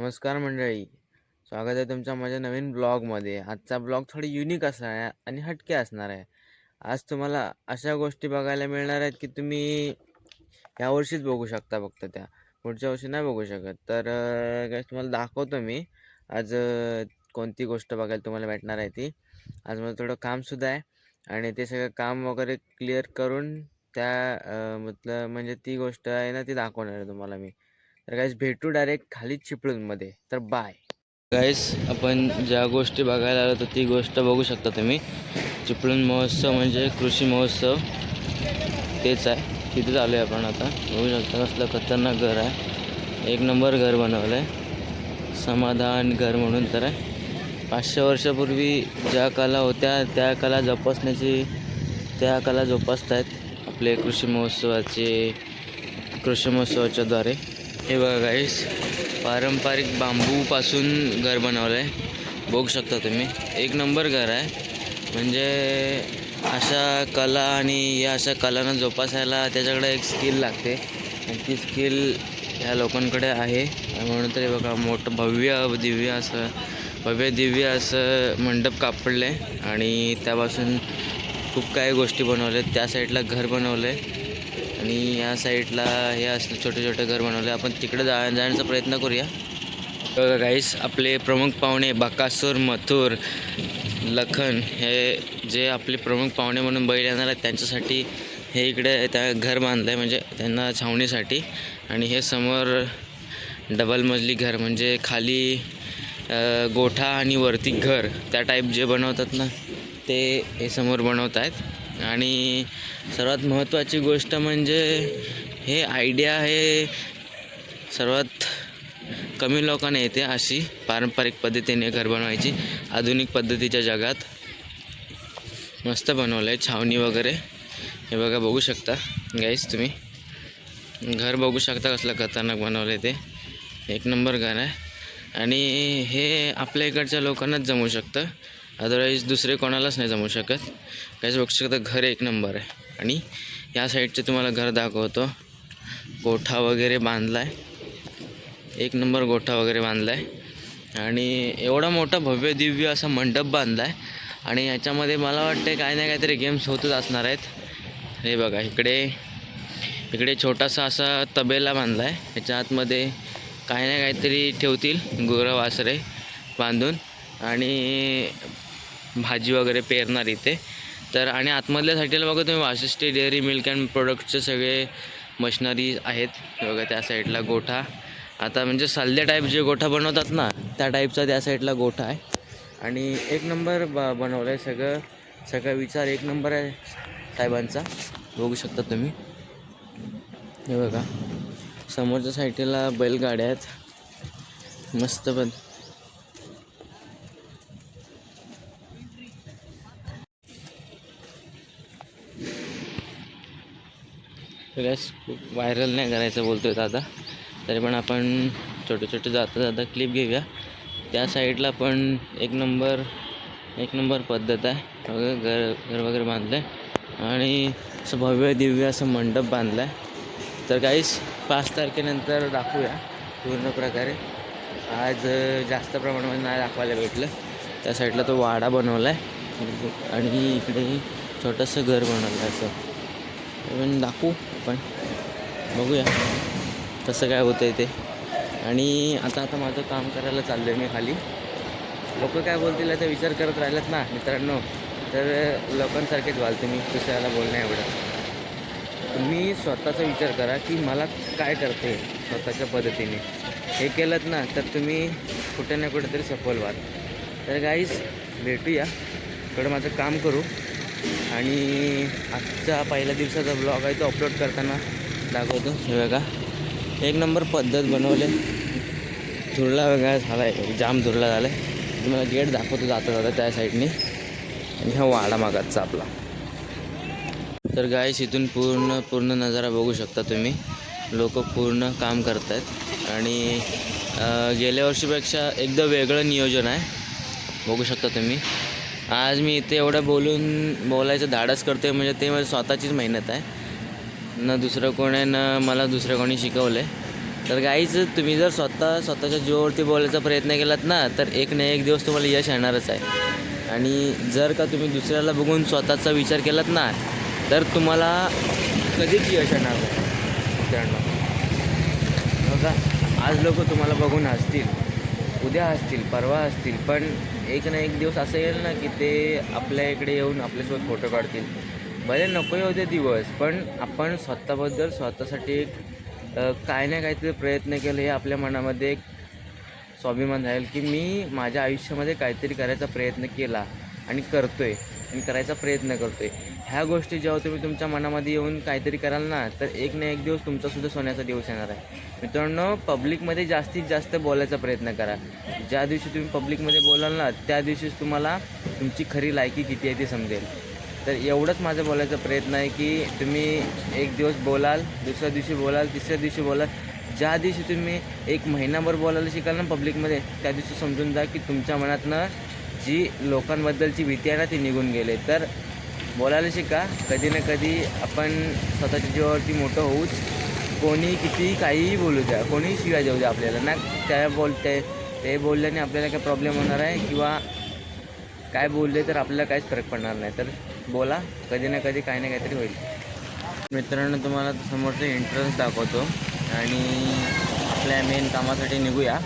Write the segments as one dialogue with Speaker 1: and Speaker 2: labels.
Speaker 1: नमस्कार मंडळी, स्वागत आहे तुमच्या माझ्या नवीन ब्लॉगमध्ये. आजचा ब्लॉग थोडी युनिक असणार आहे आणि हटके असणार आहे. आज तुम्हाला अशा गोष्टी बघायला मिळणार आहेत की तुम्ही यावर्षीच बघू शकता, फक्त त्या पुढच्या वर्षी नाही बघू शकत. तर काय तुम्हाला दाखवतो मी आज कोणती गोष्ट बघायला तुम्हाला भेटणार आहे ती. आज मला थोडं कामसुद्धा आहे आणि ते सगळं काम वगैरे क्लिअर करून त्या म्हणजे ती गोष्ट आहे ना ती दाखवणार आहे तुम्हाला मी. तर गाईस भेटू डायरेक्ट खाली चिपळूणमध्ये. तर बाय गाईस. आपण ज्या गोष्टी बघायला आलो तर ती गोष्ट बघू शकता तुम्ही. चिपळूण महोत्सव म्हणजे कृषी महोत्सव तेच आहे. तिथे चालू आहे आपण आता. बघू शकता कसलं खतरनाक घर आहे. एक नंबर घर बनवलं आहे. समाधान घर म्हणून तर आहे. 500 वर्षापूर्वी ज्या कला होत्या त्या कला जोपासत आहेत आपले कृषी महोत्सवाच्या द्वारे. हे बघा गाईस, पारंपरिक बांबूपासून घर बनवलं आहे. बघू शकता तुम्ही. एक नंबर घर आहे. म्हणजे अशा कला आणि या अशा कलांना जोपासायला त्याच्याकडे एक स्किल लागते आणि ती स्किल ह्या लोकांकडे आहे. म्हणून तरी बघा मोठं भव्य दिव्य असं मंडप कापडलं आहे आणि त्यापासून खूप काही गोष्टी बनवल्या. त्या साईडला घर बनवलं आहे आणि या साईडला हे असलं छोटे छोटे घर बनवले. आपण तिकडे जाण्याचा प्रयत्न करूया. बघा गाईस, आपले प्रमुख पाहुणे बकासूर, मथुर, लखन हे जे आपले प्रमुख पाहुणे म्हणून बैल येणार आहेत त्यांच्यासाठी हे इकडे त्या घर बांधलं आहे, म्हणजे त्यांना छावणीसाठी. आणि हे समोर डबल मजली घर, म्हणजे खाली गोठा आणि वरती घर, त्या टाईप जे बनवतात ना ते हे समोर बनवत आहेत. आणि सर्वात महत्त्वाची गोष्ट म्हणजे हे आयडिया हे सर्वात कमी लोकांना येते अशी पारंपरिक पद्धतीने घर बनवायची. आधुनिक पद्धतीच्या जगात मस्त बनवलं आहे छावणी वगैरे. हे बघा, बघू शकता गाईस तुम्ही. घर बघू शकता कसलं खतरनाक बनवलं आहे ते. एक नंबर घर आहे आणि हे आपल्या इकडच्या लोकांनाच जमू शकतं, अदरवाईज दुसरे कोणालाच नाही जमू शकत. काहीच बघू शकता, घर एक नंबर आहे. आणि या साईडचे तुम्हाला घर दाखवतो. गोठा वगैरे बांधला आहे, एक नंबर गोठा वगैरे बांधला आहे आणि एवढा मोठा भव्य दिव्य असा मंडप बांधला आहे. आणि याच्यामध्ये मला वाटते काही ना काहीतरी गेम्स होतच असणार आहेत. हे बघा, इकडे छोटासा असा तबेला बांधला आहे. याच्या आतमध्ये काही ना काहीतरी ठेवतील, गुरं वासरे बांधून आणि भाजी वगैरे पेरणार इथे. तर आणि आतमधल्या साईडला बघा तुम्ही वाशिष्ठी डेअरी मिल्क अँड प्रोडक्टचे सगळे मशिनरी आहेत. बघा त्या साईडला गोठा, आता म्हणजे सल्ल्या टाईप जे गोठा बनवतात ना त्या टाईपचा त्या साईडला गोठा आहे. आणि एक नंबर बनवलं आहे सगळं विचार एक नंबर आहे साहेबांचा. बघू शकता तुम्ही. हे बघा, समोरच्या साईडला बैलगाड्या आहेत मस्त. पण खूप व्हायरल नाही करायचं बोलतोय दादा, तरी पण आपण छोटे जाता क्लिप घेऊया. त्या साईडला पण एक नंबर पद्धत आहे. घर वगैरे बांधलं आहे आणि असं भव्य दिव्य असं मंडप बांधलं आहे. तर गाईस 5 तारखेनंतर दाखवूया पूर्ण प्रकारे. आज जास्त प्रमाणामध्ये नाही दाखवायला भेटलं. त्या साईडला तो वाडा बनवला आहे आणि इकडे छोटंसं घर बनवलं आहे. असं पण दाखवू आपण, बघूया कसं काय होतं आहे ते. आणि आता माझं काम करायला चाललं आहे मी खाली. लोक काय बोलतील याचा विचार करत राहिलेत ना मित्रांनो, तर लोकांसारखेच व्हाल तुम्ही. दुसऱ्याला बोलणं एवढं. तुम्ही स्वतःचा विचार करा की मला काय करते स्वतःच्या पद्धतीने. हे केलं ना तर तुम्ही कुठे ना कुठेतरी सफल व्हाल. तर गाईज भेटूया, थोडं माझं काम करू आणि आजचा पहिल्या दिवसाचा ब्लॉग आहे तो अपलोड करताना दाखवतो. हे बघा, एक नंबर पद्धत बनवले. धुरळा वेगळा झाला आहे, जाम धुरळा झाला आहे. तुम्हाला गेट दाखवतो जाता त्या साईडने. आणि हा वाडा मागाचा आपला. तर गाईस इथून पूर्ण नजारा बघू शकता तुम्ही. लोक पूर्ण काम करत आहेत आणि गेल्या वर्षीपेक्षा एकदम वेगळं नियोजन आहे. बघू शकता तुम्ही. आज मी इथे एवढं बोलायचं धाडस करतो आहे, म्हणजे ते माझी स्वतःचीच मेहनत आहे. न दुसरं कोणी मला दुसरं कोणी शिकवलं आहे. तर गाईच तुम्ही जर स्वतःच्या जीवावरती बोलायचा प्रयत्न केलात ना तर एक ना एक दिवस तुम्हाला यश येणारच आहे. आणि जर का तुम्ही दुसऱ्याला बघून स्वतःचा विचार केलात ना तर तुम्हाला कधीच यश येणार नाही मित्रांनो. बघा, आज लोक तुम्हाला बघून हसतील, उद्या हसतील, परवा हसतील, पण एक ना एक दिवस असं येईल ना की ते आपल्या इकडे येऊन आपल्यासोबत फोटो काढतील. भले नको येऊ दे दिवस, पण आपण स्वतःबद्दल स्वतःसाठी एक काय ना काहीतरी प्रयत्न केले हे आपल्या मनामध्ये एक स्वाभिमान राहील की मी माझ्या आयुष्यामध्ये काहीतरी करायचा प्रयत्न केला आणि करतो आहे आणि करायचा प्रयत्न करतो आहे. ह्या गोष्टी जेव्हा तुम्ही तुमच्या मनामध्ये येऊन काहीतरी कराल ना तर एक ना एक दिवस तुमचासुद्धा सोन्याचा दिवस येणार आहे. मित्रांनो, पब्लिकमध्ये जास्तीत जास्त बोलायचा प्रयत्न करा. ज्या दिवशी तुम्ही पब्लिकमध्ये बोलाल ना त्या दिवशीच तुम्हाला तुमची खरी लायकी किती आहे ते समजेल. तर एवढंच माझं बोलायचा प्रयत्न आहे की तुम्ही एक दिवस बोलाल, दुसऱ्या दिवशी बोलाल, तिसऱ्या दिवशी बोलाल. ज्या दिवशी तुम्ही एक महिनाभर बोलायला शिकाल ना पब्लिकमध्ये त्या दिवशी समजून जा की तुमच्या मनातनं जी लोकांबद्दलची भीती आहे ना ती निघून गेले. तर बोलायला शिका. कधी ना कधी आपण स्वतःच्या जीवावरती मोठं होऊच. कोणी किती काहीही बोलू द्या, कोणीही शिवाय देऊ द्या आपल्याला ना, ते बोलल्याने आपल्याला काय प्रॉब्लेम होणार आहे किंवा काय बोलले तर आपल्याला काहीच फरक पडणार नाही. तर बोला, कधी ना कधी काही ना काहीतरी होईल. मित्रांनो, तुम्हाला समोरचं एंट्रन्स दाखवतो आणि आपल्या मेन कामासाठी निघूया.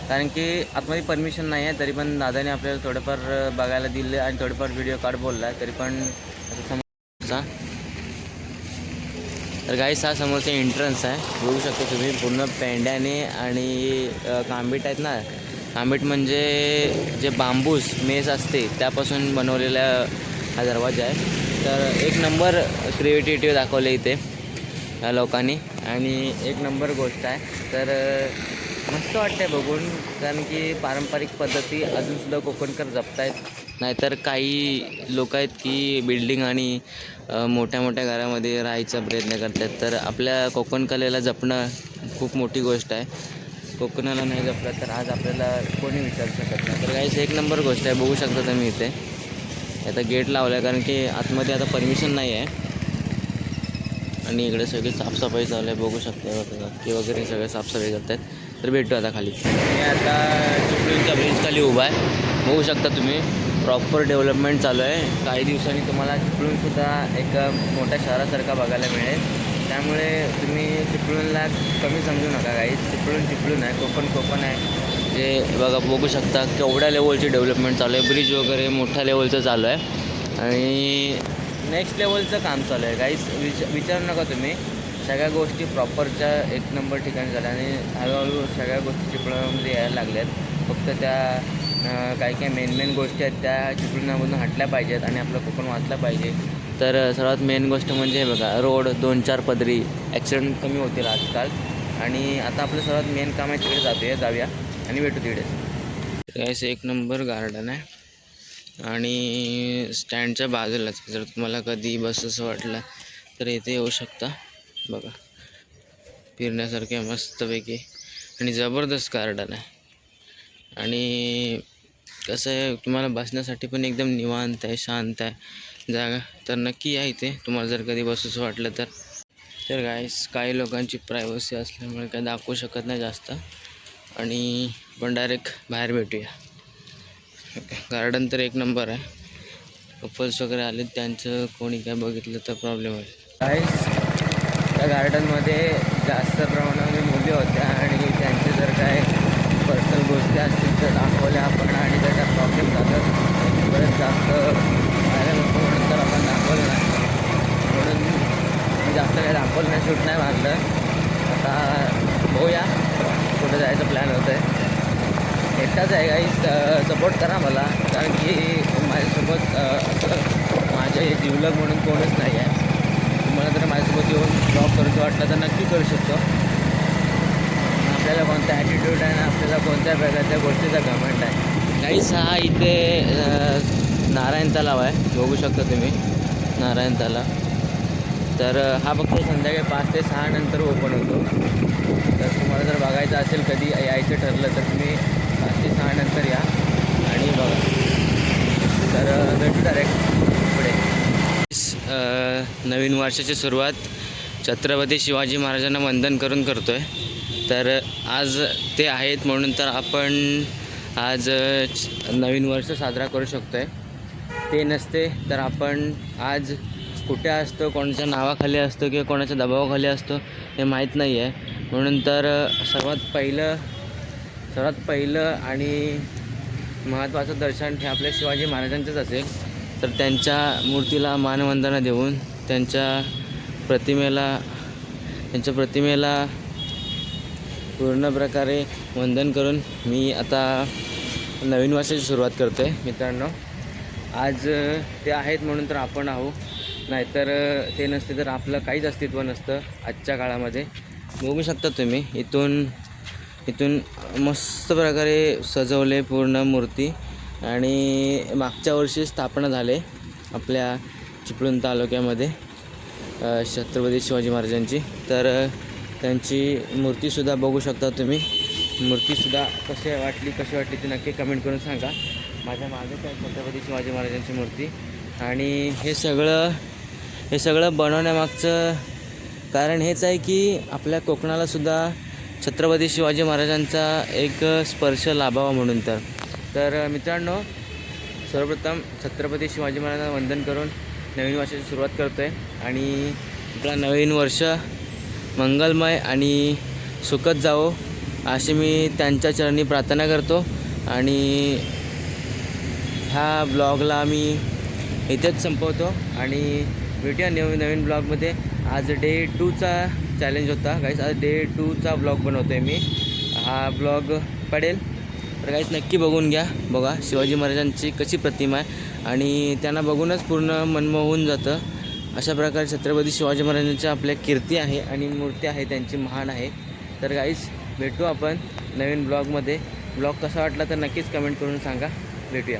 Speaker 1: कारण की आतमध्ये परमिशन नाही आहे, तरी पण दादाने आपल्याला थोडंफार बघायला दिले आणि थोडंफार व्हिडिओ काढ बोलला तरी पण समोरचा. तर गाईस हा समोरचा एंट्रन्स आहे, बघू शकता तुम्ही. पूर्ण पेंड्याने आणि कांबीट आहेत ना, कांबीट म्हणजे जे बांबूस मेस असते त्यापासून बनवलेला हा दरवाजा आहे. तर एक नंबर क्रिएटिव्हिटी दाखवले इथे या लोकांनी आणि एक नंबर गोष्ट आहे. तर मस्त वाटतं बघून, कारण की पारंपरिक पद्धती अजूनसुद्धा कोकणकर जपत आहेत. नाहीतर काही लोक आहेत की बिल्डिंग आणि मोठ्या मोठ्या घरामध्ये राहायचा प्रयत्न करतात. तर आपल्या कोकण कलेला जपणं खूप मोठी गोष्ट आहे. कोकणाला नाही जपलं तर आज आपल्याला कोणी विचारू शकत नाही. तर काहीच एक नंबर गोष्ट आहे, बघू शकता तुम्ही इथे. आता गेट लावला आहे कारण की आतमध्ये आता परमिशन नाही आहे आणि इकडे सगळी साफसफाई चालू आहे, बघू शकता. की वगैरे सगळे साफसफाई करतात. तर भेटू आता खाली. मी आता चिपळूणच्या ब्रिज खाली उभा आहे, बघू शकता तुम्ही. प्रॉपर डेव्हलपमेंट चालू आहे. काही दिवसांनी तुम्हाला चिपळूणसुद्धा एक मोठ्या शहरासारखा बघायला मिळेल. त्यामुळे तुम्ही चिपळूणला कमी समजू नका. काही चिपळूण आहे, कोकण आहे. जे बघू शकता केवढ्या लेवलची डेव्हलपमेंट चालू आहे. ब्रिज वगैरे मोठ्या लेवलचं चालू आहे आणि नेक्स्ट लेवलचं काम चालू आहे. काहीच विचारू नका तुम्ही. सगळ्या गोष्टी प्रॉपरच्या एक नंबर ठिकाणी झाल्या आणि हळूहळू सगळ्या गोष्टी चिपळूणमध्ये यायला लागल्या आहेत. फक्त त्या काही मेन गोष्टी आहेत त्या चिपळूणामधून हटल्या पाहिजेत आणि आपलं कोकण वाचलं पाहिजे. तर सर्वात मेन गोष्ट म्हणजे हे बघा, रोड 2-4 पदरी, ॲक्सिडेंट कमी होतील आजकाल. आणि आता आपलं सर्वात मेन काम आहे, तिकडे जाऊया आणि भेटू तिकडेच. एक नंबर गार्डन आहे आणि स्टँडच्या बाजूलाच जर तुम्हाला कधी बस असं वाटलं तर इथे येऊ शकता. बघा, फिरण्यासारखे मस्तपैकी आणि जबरदस्त गार्डन आहे. आणि कसं आहे, तुम्हाला बसण्यासाठी पण एकदम निवांत आहे, शांत आहे जागा. तर नक्की या इथे तुम्हाला जर कधी बसूचं वाटलं तर. तर गाईस, काही लोकांची प्रायव्हसी असल्यामुळे काय दाखवू शकत नाही जास्त आणि पण डायरेक्ट बाहेर भेटूया. गार्डन तर एक नंबर आहे. कपल्स वगैरे आले त्यांचं कोणी काय बघितलं तर प्रॉब्लेम होईल. गाईस, त्या गार्डनमध्ये जास्त प्रमाणामध्ये मुली होत्या आणि त्यांचे जर काय पर्सनल गोष्टी असतील तर दाखवल्या आपण आणि त्याचा प्रॉब्लेम झाला परत जास्त बाहेर नको म्हणून तर आपण दाखवलं नाही. म्हणून जास्त काही दाखवलं नाही, शूट नाही मारलं. आता बघूया कुठं जायचं प्लॅन होतं आहे. एकटाच आहे काही, सपोर्ट करा मला, कारण की माझ्यासोबत असं माझे जीवलग म्हणून कोणच नाही आहे. तुम्हाला जर माझ्यासोबत येऊन जॉब करूचं वाटलं तर नक्की करू शकतो. आपल्याला कोणता ॲटिट्यूड आहे ना आपल्याला कोणत्या प्रकारच्या गोष्टीचा घमंड आहे. काहीच हा इथे नारायण तलाव आहे, बघू शकता तुम्ही नारायण तलाव. तर हा फक्त संध्याकाळी 5 ते 6 नंतर ओपन होतो. तर तुम्हाला जर बघायचं असेल कधी यायचं ठरलं तर तुम्ही 5 ते 6 नंतर या आणि बघा. तर भेटू डायरेक्ट पुढे. नवीन वर्षाची सुरुवात छत्रपती शिवाजी महाराजांना वंदन करून करतो आहे. तर आज ते आहेत म्हणून तर आपण आज नवीन वर्ष साजरा करू शकतो आहे. ते नसते तर आपण आज कुठे असतो, कोणाच्या नावाखाली असतो किंवा कोणाच्या दबावाखाली असतो हे माहीत नाही आहे. म्हणून तर सर्वात पहिलं आणि महत्त्वाचं दर्शन हे आपल्या शिवाजी महाराजांचंच असेल. तर त्यांच्या मूर्तीला मानवंदना देऊन त्यांच्या प्रतिमेला पूर्ण प्रकारे वंदन करून मी आता नवीन वर्षाची सुरुवात करतो आहे. मित्रांनो, आज ते आहेत म्हणून तर आपण आहो, नाहीतर ते नसते तर आपलं काहीच अस्तित्व नसतं आजच्या काळामध्ये. बघू शकता तुम्ही इथून मस्त प्रकारे सजवले पूर्ण मूर्ती. आणि मागच्या वर्षी स्थापना झाले आपल्या चिपळूण तालुक्यामध्ये छत्रपती शिवाजी महाराजांची. तर त्यांची मूर्तीसुद्धा बघू शकता तुम्ही. मूर्तीसुद्धा कशी वाटली ती नक्की कमेंट करून सांगा. माझ्या मागे काय छत्रपती शिवाजी महाराजांची मूर्ती. आणि हे सगळं बनवण्यामागचं कारण हेच आहे की आपल्या कोकणालासुद्धा छत्रपती शिवाजी महाराजांचा एक स्पर्श लाभावा म्हणून. तर मित्रांनो, सर्वप्रथम छत्रपती शिवाजी महाराजांना वंदन करून नवीन वर्षाची सुरुवात करतो आहे. आणि आपला नवीन वर्ष मंगलमय आणि सुखद जावो अशी मी त्यांच्या चरणी प्रार्थना करतो. आणि ह्या ब्लॉगला मी इथेच संपवतो आणि भेटूया नवीन ब्लॉगमध्ये. आज डे 2चा चॅलेंज होता गाईस. आज डे 2चा ब्लॉग बनवतो आहे मी. हा ब्लॉग पडेल तर गाईस नक्की बघून घ्या. बघा शिवाजी महाराजांची कशी प्रतिमा आहे आणि त्यांना बघूनच पूर्ण मनमोहून जातं. अशा प्रकारे छत्रपती शिवाजी महाराजांच्या आपल्या कीर्ती आहे आणि मूर्ती आहे त्यांची महान आहे. तर गाईस भेटू आपण नवीन ब्लॉगमध्ये. ब्लॉग कसा वाटला तर नक्कीच कमेंट करून सांगा. भेटूया.